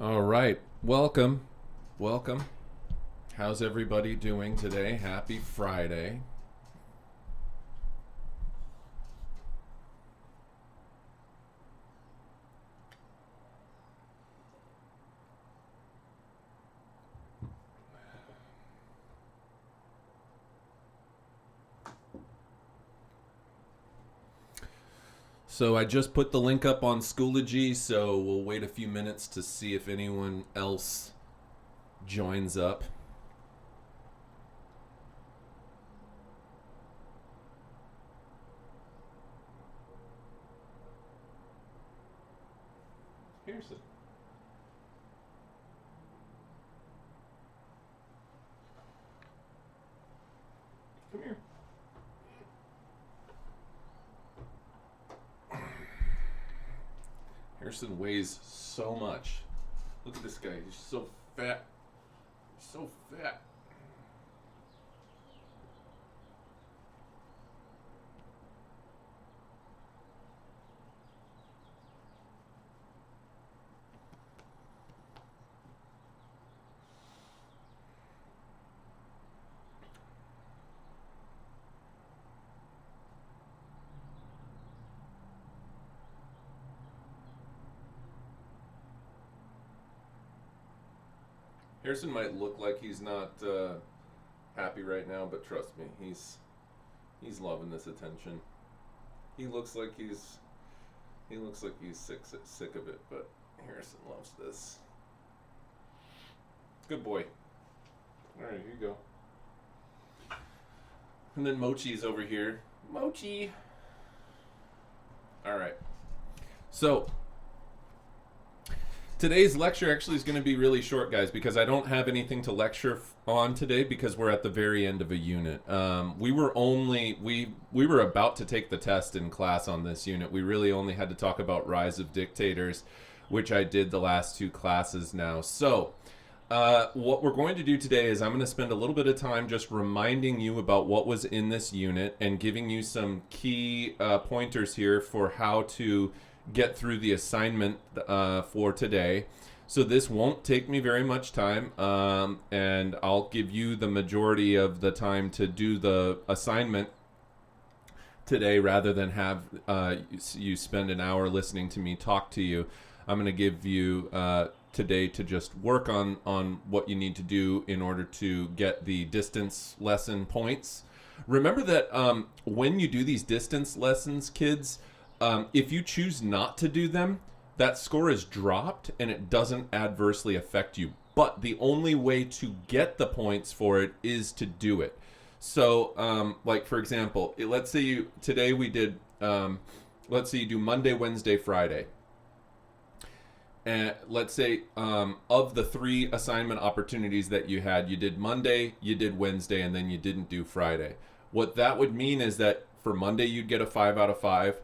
All right. Welcome. Welcome. How's everybody doing today? Happy Friday. So I just put the link up on Schoology, so we'll wait a few minutes to see if anyone else joins up. Here's it. Come here. Harrison weighs so much. Look at this guy. He's so fat. So fat. Harrison might look like he's not happy right now, but trust me, he's loving this attention. He looks like he's sick of it, but Harrison loves this. Good boy. All right, here you go. And then Mochi's over here. Mochi. All right. So today's lecture actually is going to be really short, guys, because I don't have anything to lecture on today because we're at the very end of a unit. We were about to take the test in class on this unit. We really only had to talk about Rise of Dictators, which I did the last two classes now. So what we're going to do today is I'm going to spend a little bit of time just reminding you about what was in this unit and giving you some key pointers here for how to get through the assignment for today. So this won't take me very much time, and I'll give you the majority of the time to do the assignment today rather than have you spend an hour listening to me talk to you. I'm going to give you today to just work on what you need to do in order to get the distance lesson points. Remember that when you do these distance lessons, kids, if you choose not to do them, that score is dropped and it doesn't adversely affect you. But the only way to get the points for it is to do it. So, like for example, let's say today we did, let's say you do Monday, Wednesday, Friday. And let's say of the 3 assignment opportunities that you had, you did Monday, you did Wednesday, and then you didn't do Friday. What that would mean is that for Monday, you'd get a 5 out of 5.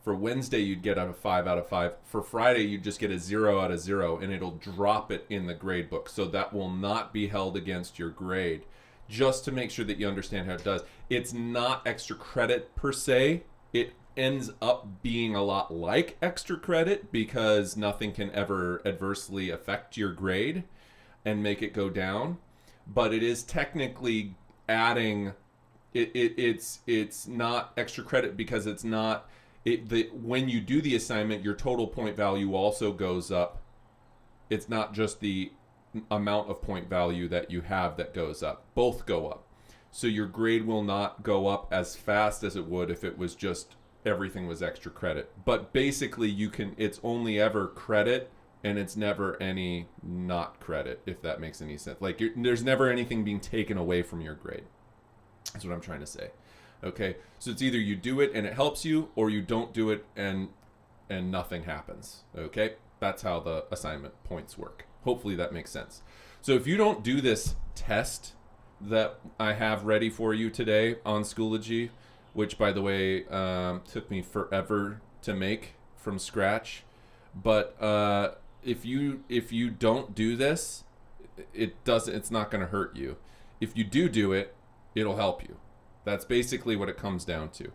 For Wednesday, you'd get a 5 out of 5. For Friday, you'd just get a 0 out of 0, and it'll drop it in the grade book. So that will not be held against your grade. Just to make sure that you understand how it does. It's not extra credit per se. It ends up being a lot like extra credit because nothing can ever adversely affect your grade and make it go down. But it is technically adding. It's not extra credit because it's not. When you do the assignment, your total point value also goes up. It's not just the amount of point value that you have that goes up. Both go up. So your grade will not go up as fast as it would if it was just everything was extra credit. But basically it's only ever credit and it's never any not credit, if that makes any sense. Like there's never anything being taken away from your grade. That's what I'm trying to say. Okay, so it's either you do it and it helps you, or you don't do it and nothing happens. Okay, that's how the assignment points work. Hopefully that makes sense. So if you don't do this test that I have ready for you today on Schoology, which by the way took me forever to make from scratch, but if you don't do this, it's not going to hurt you. If you do it, it'll help you. That's basically what it comes down to.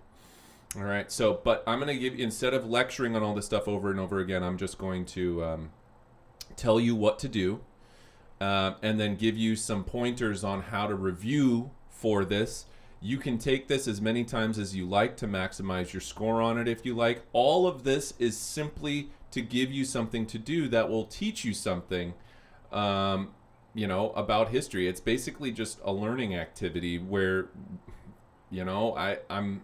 All right. So, but I'm going to give you, instead of lecturing on all this stuff over and over again, I'm just going to tell you what to do, and then give you some pointers on how to review for this. You can take this as many times as you like to maximize your score on it if you like. All of this is simply to give you something to do that will teach you something, about history. It's basically just a learning activity where, I'm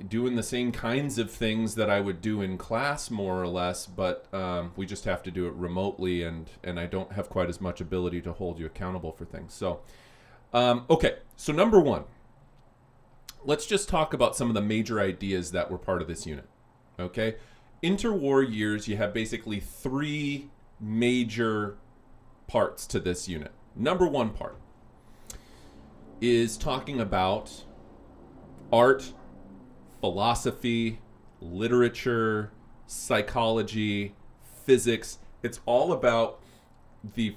doing the same kinds of things that I would do in class, more or less, but we just have to do it remotely, and I don't have quite as much ability to hold you accountable for things. So, okay, so number one, let's just talk about some of the major ideas that were part of this unit, okay? Interwar years, you have basically three major parts to this unit. Number one part is talking about art, philosophy, literature, psychology, physics. It's all about the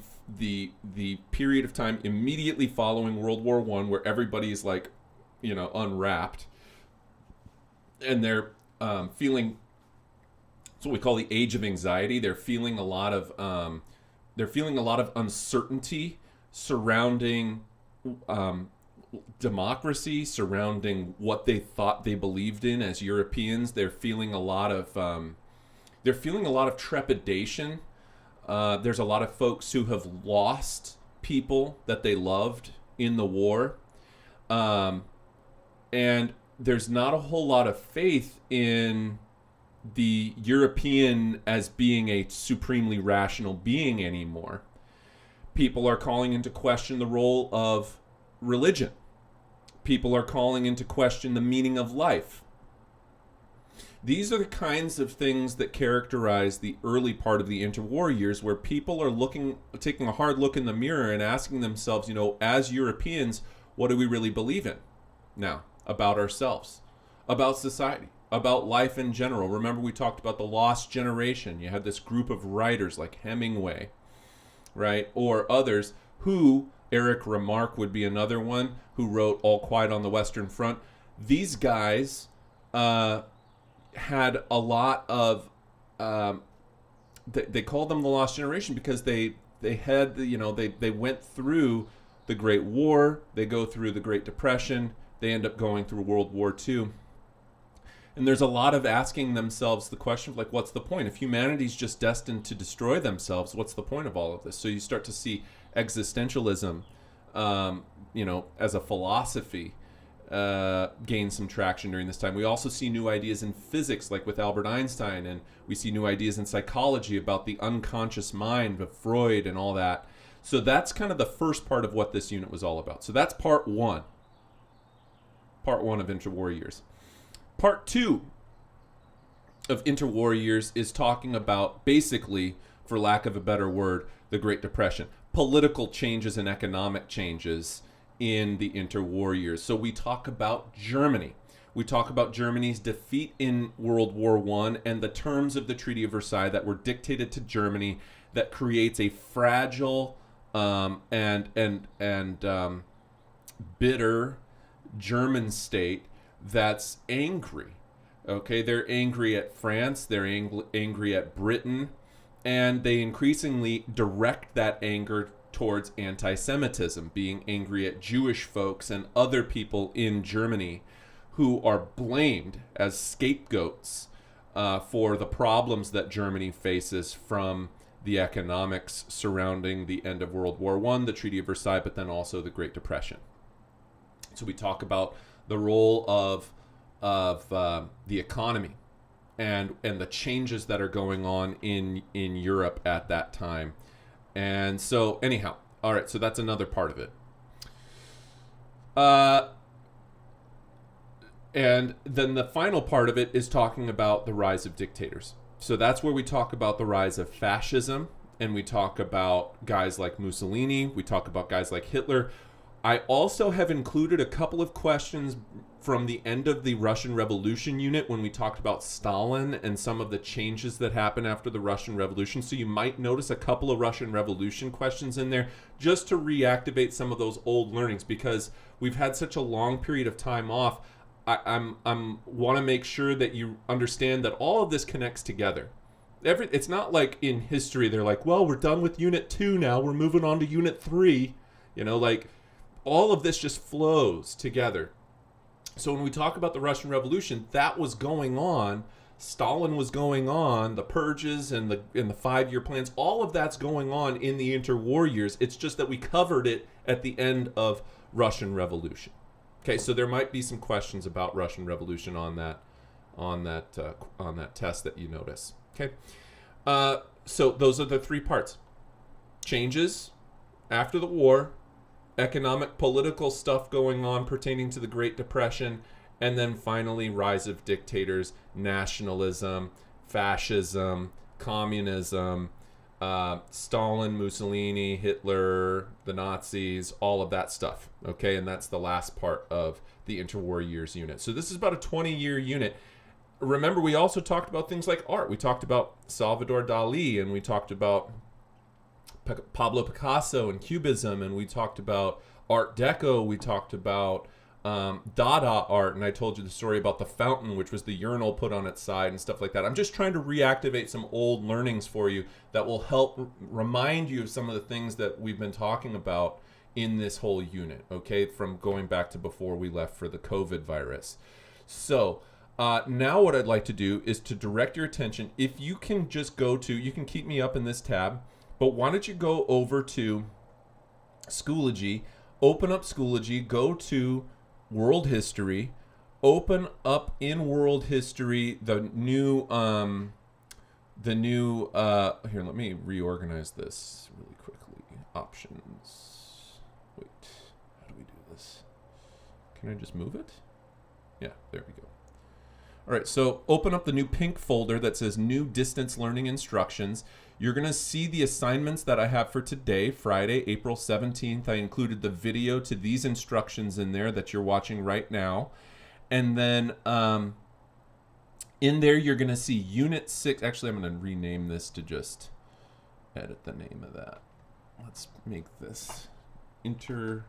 period of time immediately following World War I, where everybody's like, unwrapped, and they're feeling. It's what we call the age of anxiety. They're feeling a lot of uncertainty surrounding democracy, surrounding what they thought they believed in as Europeans. They're feeling a lot of trepidation. There's a lot of folks who have lost people that they loved in the war, and there's not a whole lot of faith in the European as being a supremely rational being anymore. People are calling into question the role of religion. People are calling into question the meaning of life. These are the kinds of things that characterize the early part of the interwar years, where people are taking a hard look in the mirror and asking themselves, as Europeans, what do we really believe in now about ourselves, about society, about life in general? Remember, we talked about the lost generation. You had this group of writers like Hemingway, right? Or others who, Eric Remarque would be another one, who wrote All Quiet on the Western Front. These guys had a lot of, they called them the lost generation because they had, they went through the Great War, they go through the Great Depression, they end up going through World War II. And there's a lot of asking themselves the question of, like, what's the point? If humanity's just destined to destroy themselves, what's the point of all of this? So you start to see existentialism, as a philosophy, gain some traction during this time. We also see new ideas in physics, like with Albert Einstein, and we see new ideas in psychology about the unconscious mind of Freud and all that. So that's kind of the first part of what this unit was all about. So that's part one. Part one of Interwar Years. Part two of Interwar Years is talking about, basically, for lack of a better word, the Great Depression. Political changes and economic changes in the interwar years. So we talk about Germany. We talk about Germany's defeat in World War I and the terms of the Treaty of Versailles that were dictated to Germany that creates a fragile and bitter German state that's angry. Okay, they're angry at France, they're angry at Britain, and they increasingly direct that anger towards anti-Semitism, being angry at Jewish folks and other people in Germany who are blamed as scapegoats for the problems that Germany faces from the economics surrounding the end of World War I, the Treaty of Versailles, but then also the Great Depression. So we talk about the role of the economy and the changes that are going on in Europe at that time. And so anyhow, all right, so that's another part of it. And then the final part of it is talking about the rise of dictators. So that's where we talk about the rise of fascism, and we talk about guys like Mussolini, we talk about guys like Hitler. I also have included a couple of questions from the end of the Russian Revolution unit when we talked about Stalin and some of the changes that happened after the Russian Revolution. So you might notice a couple of Russian Revolution questions in there just to reactivate some of those old learnings, because we've had such a long period of time off. I want to make sure that you understand that all of this connects together. It's not like in history they're like, well, we're done with Unit 2 now, we're moving on to Unit 3. Like all of this just flows together. So when we talk about the Russian Revolution, that was going on. Stalin was going on, the purges and the 5-year plans, all of that's going on in the interwar years. It's just that we covered it at the end of Russian Revolution. Okay, so there might be some questions about Russian Revolution on that test that you notice. Okay, so those are the 3 parts: changes after the war, economic, political stuff going on pertaining to the Great Depression, and then finally rise of dictators, nationalism, fascism, communism, Stalin, Mussolini, Hitler, the Nazis, all of that stuff. Okay, and that's the last part of the Interwar Years unit. So this is about a 20-year unit. Remember, we also talked about things like art. We talked about Salvador Dali, and we talked about Pablo Picasso and Cubism, and we talked about Art Deco. We talked about Dada art, and I told you the story about the fountain, which was the urinal put on its side and stuff like that. I'm just trying to reactivate some old learnings for you that will help remind you of some of the things that we've been talking about in this whole unit, okay, from going back to before we left for the COVID virus. So now what I'd like to do is to direct your attention. If you can just go to, you can keep me up in this tab, but why don't you go over to Schoology, open up Schoology, go to World History, open up in World History the new here, let me reorganize this really quickly. Options. Wait, how do we do this? Can I just move it? Yeah, there we go. All right, so open up the new pink folder that says New Distance Learning Instructions. You're going to see the assignments that I have for today, Friday, April 17th. I included the video to these instructions in there that you're watching right now. And then in there, you're going to see Unit 6. Actually, I'm going to rename this to just edit the name of that. Let's make this Interwar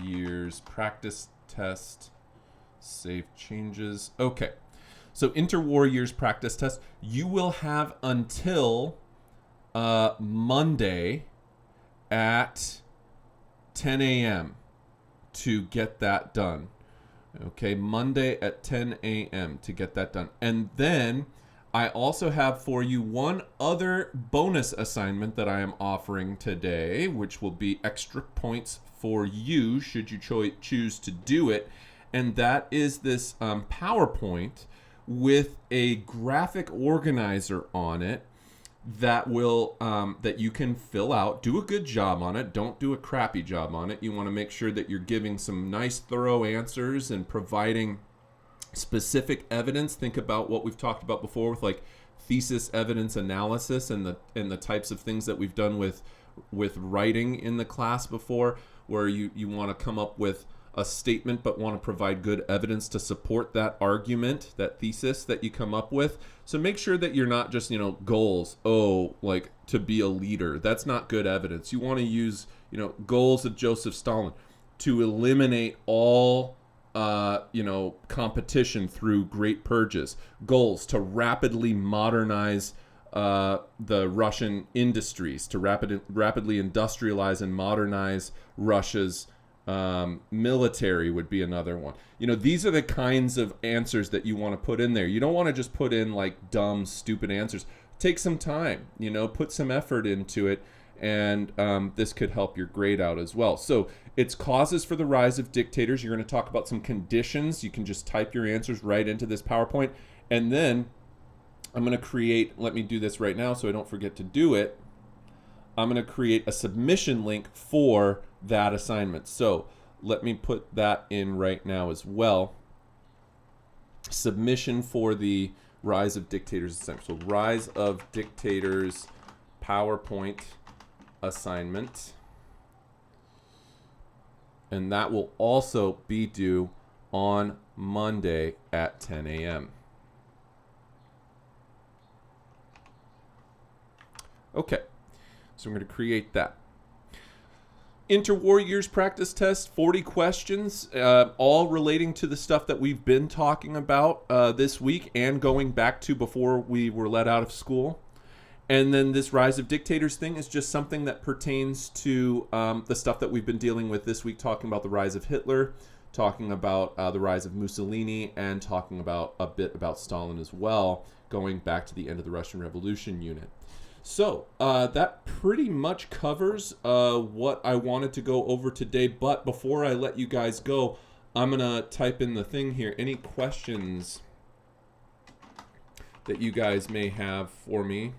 Years Practice Test. Save changes. Okay. So Interwar Years Practice Test, you will have until Monday at 10 a.m. to get that done. Okay, Monday at 10 a.m. to get that done. And then I also have for you one other bonus assignment that I am offering today, which will be extra points for you should you choose to do it. And that is this PowerPoint with a graphic organizer on it that will that you can fill out. Do a good job on it. Don't do a crappy job on it. You want to make sure that you're giving some nice, thorough answers and providing specific evidence. Think about what we've talked about before with like thesis evidence analysis and the types of things that we've done with writing in the class before, where you want to come up with a statement but want to provide good evidence to support that argument, that thesis that you come up with. So make sure that you're not just, goals, like to be a leader. That's not good evidence. You want to use, goals of Joseph Stalin to eliminate all competition through great purges. Goals to rapidly modernize the Russian industries, to rapidly industrialize and modernize Russia's military would be another one. These are the kinds of answers that you want to put in there. You don't want to just put in like dumb, stupid answers. Take some time, put some effort into it, and this could help your grade out as well. So it's causes for the rise of dictators. You're going to talk about some conditions. You can just type your answers right into this PowerPoint, and then I'm going to create, let me do this right now so I don't forget to do it. I'm going to create a submission link for that assignment. So let me put that in right now as well. Submission for the Rise of Dictators assignment. So Rise of Dictators PowerPoint assignment. And that will also be due on Monday at 10 a.m. Okay. So I'm going to create that. Interwar Years practice test, 40 questions, all relating to the stuff that we've been talking about this week and going back to before we were let out of school. And then this Rise of Dictators thing is just something that pertains to the stuff that we've been dealing with this week, talking about the rise of Hitler, talking about the rise of Mussolini, and talking about a bit about Stalin as well, going back to the end of the Russian Revolution unit. So that pretty much covers what I wanted to go over today. But before I let you guys go, I'm going to type in the thing here. Any questions that you guys may have for me?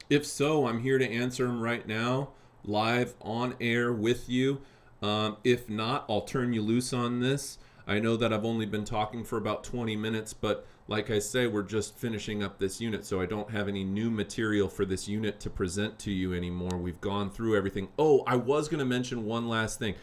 If so, I'm here to answer them right now, live on air with you. If not, I'll turn you loose on this. I know that I've only been talking for about 20 minutes, but like I say, we're just finishing up this unit, so I don't have any new material for this unit to present to you anymore. We've gone through everything. Oh, I was going to mention one last thing.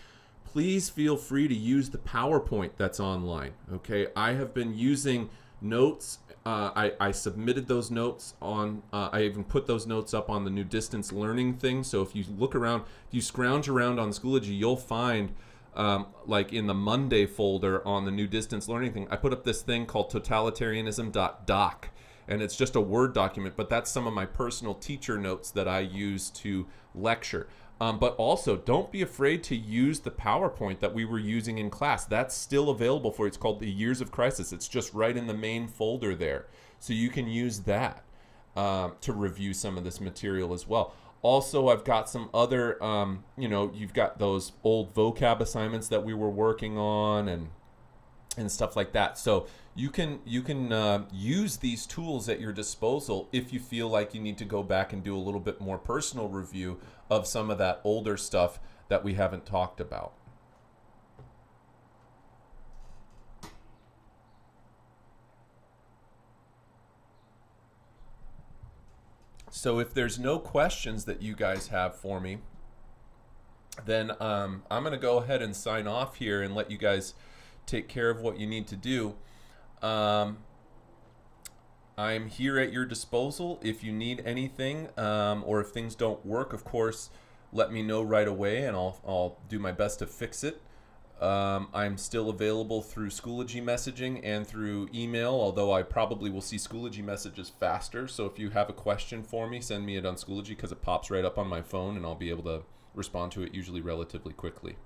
Please feel free to use the PowerPoint that's online, okay? I have been using notes. I submitted those notes on, I even put those notes up on the new distance learning thing, so if you look around, if you scrounge around on Schoology, you'll find like in the Monday folder on the new distance learning thing, I put up this thing called totalitarianism.doc, and it's just a Word document, but that's some of my personal teacher notes that I use to lecture. But also, don't be afraid to use the PowerPoint that we were using in class. That's still available for you. It's called the Years of Crisis. It's just right in the main folder there. So you can use that to review some of this material as well. Also, I've got some other, you've got those old vocab assignments that we were working on and stuff like that. So you can use these tools at your disposal if you feel like you need to go back and do a little bit more personal review of some of that older stuff that we haven't talked about. So if there's no questions that you guys have for me, then I'm going to go ahead and sign off here and let you guys take care of what you need to do. I'm here at your disposal if you need anything, or if things don't work, of course, let me know right away and I'll do my best to fix it. I'm still available through Schoology messaging and through email, although I probably will see Schoology messages faster. So if you have a question for me, send me it on Schoology because it pops right up on my phone and I'll be able to respond to it usually relatively quickly.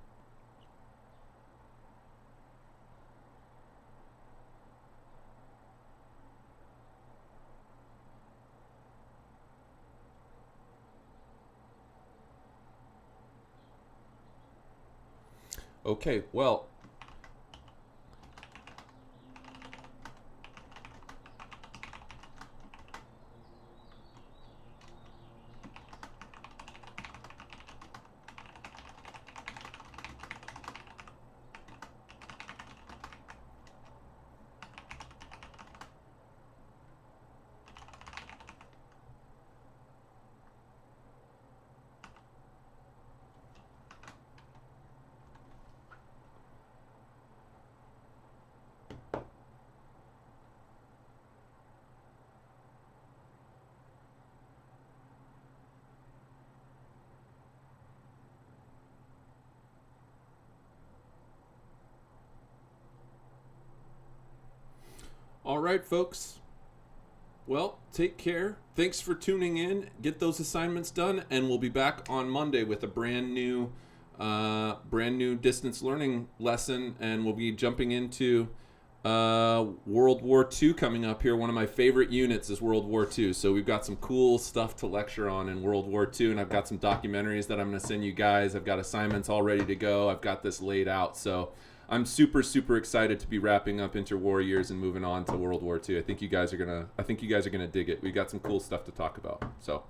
Okay, well, all right, folks. Well, take care. Thanks for tuning in. Get those assignments done, and we'll be back on Monday with a brand new distance learning lesson, and we'll be jumping into World War II coming up here. One of my favorite units is World War II, so we've got some cool stuff to lecture on in World War II, and I've got some documentaries that I'm going to send you guys. I've got assignments all ready to go. I've got this laid out, so I'm super, super excited to be wrapping up Interwar Years and moving on to World War II. I think you guys are gonna dig it. We got some cool stuff to talk about. So,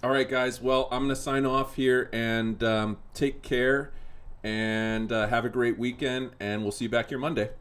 all right, guys. Well, I'm gonna sign off here and take care and have a great weekend. And we'll see you back here Monday.